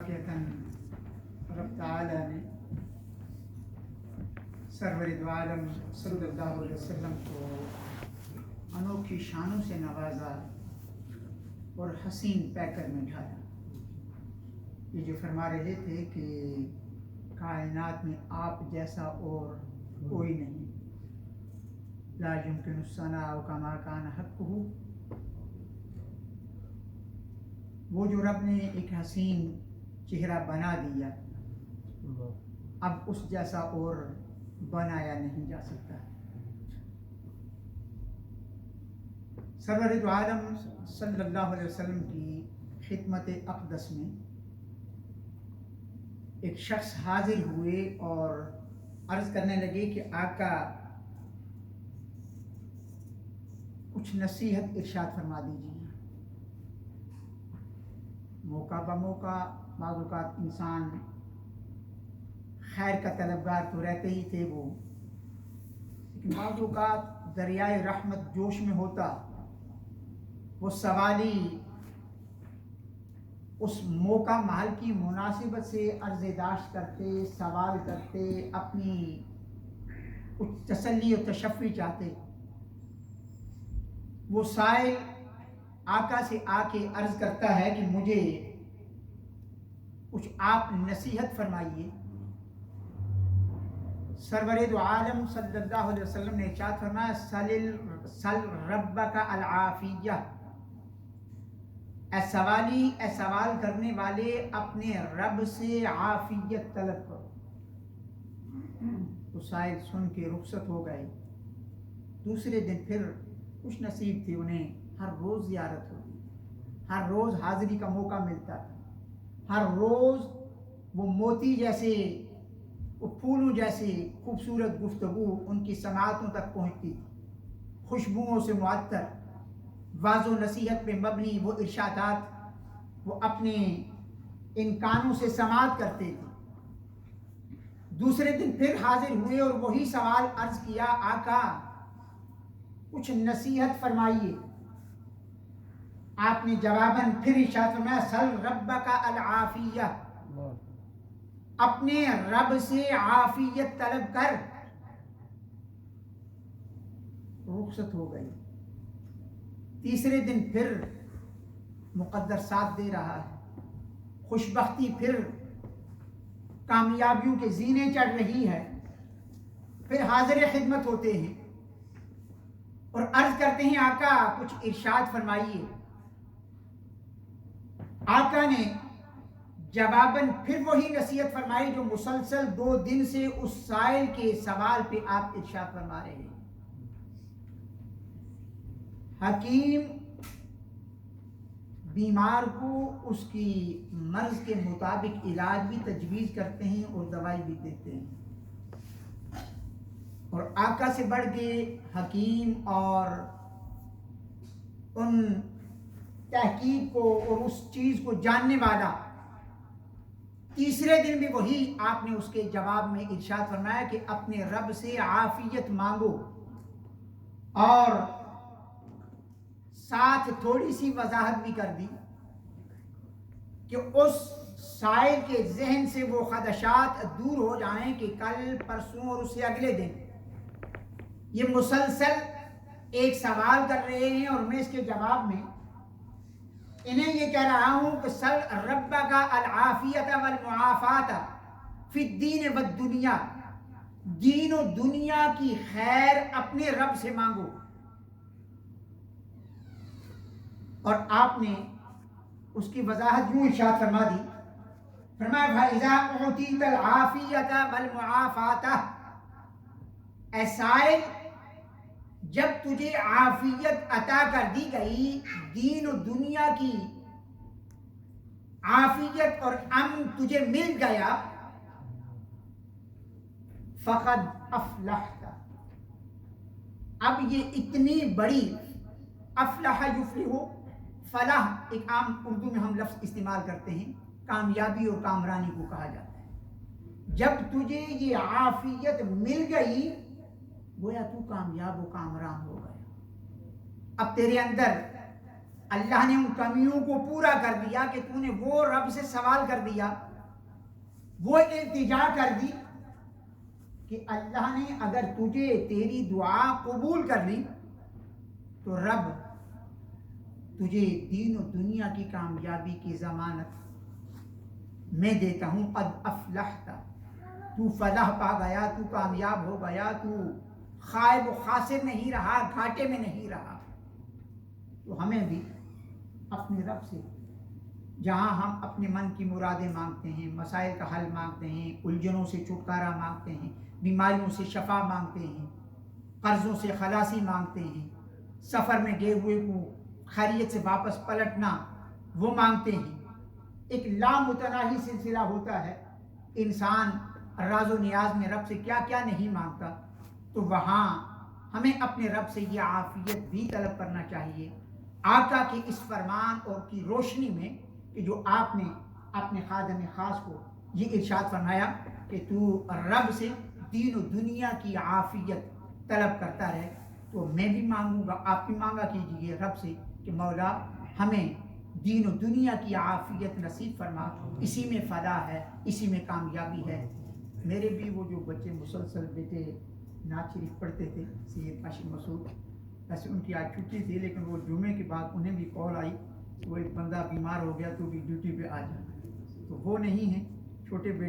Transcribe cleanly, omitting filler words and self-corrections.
واقعتاً رب تعالیٰ نے سرور دو عالم صلی اللہ علیہ وسلم کو انوکھی شانوں سے نوازا اور حسین پیکر میں ڈھالا. یہ جو فرما رہے تھے کہ کائنات میں آپ جیسا اور کوئی نہیں، لا يمكن الثناء كما كان حقه. وہ جو رب نے ایک حسین چہرہ بنا دیا، اب اس جیسا اور بنایا نہیں جا سکتا. سرور دو عالم صلی اللہ علیہ وسلم کی خدمت اقدس میں ایک شخص حاضر ہوئے اور عرض کرنے لگے کہ آقا کچھ نصیحت ارشاد فرما دیجیے. موقع بموقع بعض اوقات انسان خیر کا طلبگار تو رہتے ہی تھے وہ، لیکن بعض اوقات دریائے رحمت جوش میں ہوتا، وہ سوالی اس موقع محل کی مناسبت سے عرض داشت کرتے، سوال کرتے، اپنی کچھ تسلی و تشفی چاہتے. وہ سائل آقا سے آ کے عرض کرتا ہے کہ مجھے کچھ آپ نصیحت فرمائیے. سرور دو عالم صلی اللہ علیہ وسلم نے ارشاد فرمایا سل ربک العافیہ. اے سوالی، اے سوال کرنے والے، اپنے رب سے عافیت طلب کرو. تو سائل سن کے رخصت ہو گئے. دوسرے دن پھر خوش نصیب تھے، انہیں ہر روز زیارت ہوتی، ہر روز حاضری کا موقع ملتا تھا، ہر روز وہ موتی جیسے، وہ پھولوں جیسے خوبصورت گفتگو ان کی سماعتوں تک پہنچتی تھی. خوشبوؤں سے معطر، واض و نصیحت پہ مبنی وہ ارشادات وہ اپنے ان کانوں سے سماعت کرتے تھے. دوسرے دن پھر حاضر ہوئے اور وہی سوال عرض کیا، آقا کچھ نصیحت فرمائیے. آپ نے جواباً پھر ارشاد فرمایا سل ربک العافیہ. اپنے رب سے عافیت طلب کر. رخصت ہو گئی. تیسرے دن پھر مقدر ساتھ دے رہا ہے، خوشبختی پھر کامیابیوں کے زینے چڑھ رہی ہے. پھر حاضر خدمت ہوتے ہیں اور عرض کرتے ہیں آقا کچھ ارشاد فرمائیے. آقا نے جواباً پھر وہی نصیحت فرمائی جو مسلسل 2 دن سے اس سائل کے سوال پہ آپ ارشاد فرما رہے ہیں. حکیم بیمار کو اس کی مرض کے مطابق علاج بھی تجویز کرتے ہیں اور دوائی بھی دیتے ہیں. اور آقا سے بڑھ کے حکیم اور ان تحقیق کو اور اس چیز کو جاننے والا، تیسرے دن بھی وہی آپ نے اس کے جواب میں ارشاد فرمایا کہ اپنے رب سے عافیت مانگو. اور ساتھ تھوڑی سی وضاحت بھی کر دی کہ اس سائل کے ذہن سے وہ خدشات دور ہو جائیں کہ کل پرسوں اور اس سے اگلے دن یہ مسلسل ایک سوال کر رہے ہیں اور میں اس کے جواب میں انہیں یہ کہہ رہا ہوں کہ سل ربک العافیت والمعافات فی الدین والدنیا. دین و دنیا کی خیر اپنے رب سے مانگو. اور آپ نے اس کی وضاحت یوں ارشاد فرما دی، فرمایا فَإِذَا أُعْطِيتَ الْعَافِيَةَ وَالْمُعَافَاةَ. اے سائل، جب تجھے عافیت عطا کر دی گئی، دین و دنیا کی عافیت اور امن تجھے مل گیا، فقد افلحت. اب یہ اتنی بڑی افلح یفلح، فلاح ایک عام اردو میں ہم لفظ استعمال کرتے ہیں، کامیابی اور کامرانی کو کہا جاتا ہے. جب تجھے یہ عافیت مل گئی گویا تو کامیاب و کامران ہو گیا. اب تیرے اندر اللہ نے ان کمیوں کو پورا کر دیا کہ تو نے وہ رب سے سوال کر دیا، وہ التجا کر دی کہ اللہ نے اگر تجھے تیری دعا قبول کر لی تو رب تجھے دین و دنیا کی کامیابی کی ضمانت میں دیتا ہوں، قد افلحت، تو فلاح پا گیا، تو کامیاب ہو گیا، تو خائب و خاسر نہیں رہا، گھاٹے میں نہیں رہا۔ تو ہمیں بھی اپنے رب سے جہاں ہم اپنے من کی مرادیں مانگتے ہیں، مسائل کا حل مانگتے ہیں، الجھنوں سے چھٹکارا مانگتے ہیں، بیماریوں سے شفا مانگتے ہیں، قرضوں سے خلاصی مانگتے ہیں، سفر میں گئے ہوئے کو خیریت سے واپس پلٹنا وہ مانگتے ہیں، ایک لامتناہی سلسلہ ہوتا ہے، انسان راز و نیاز میں رب سے کیا کیا نہیں مانگتا، تو وہاں ہمیں اپنے رب سے یہ عافیت بھی طلب کرنا چاہیے، آقا کے اس فرمان اور کی روشنی میں کہ جو آپ نے اپنے خادم خاص کو یہ ارشاد فرمایا کہ تو رب سے دین و دنیا کی عافیت طلب کرتا رہے، تو میں بھی مانگوں گا، آپ بھی مانگا کیجیے رب سے کہ مولا ہمیں دین و دنیا کی عافیت نصیب فرما، اسی میں فلاح ہے، اسی میں کامیابی ہے۔ میرے بھی وہ جو بچے مسلسل بیٹے نعت شریف پڑھتے تھے، سید ہاشم مسعود، ویسے ان کی آج چھٹی تھی لیکن وہ جمعے کے بعد انہیں بھی کال آئی کہ وہ ایک بندہ بیمار ہو گیا تو بھی ڈیوٹی پہ آ جانا، تو وہ نہیں ہیں چھوٹے بیٹے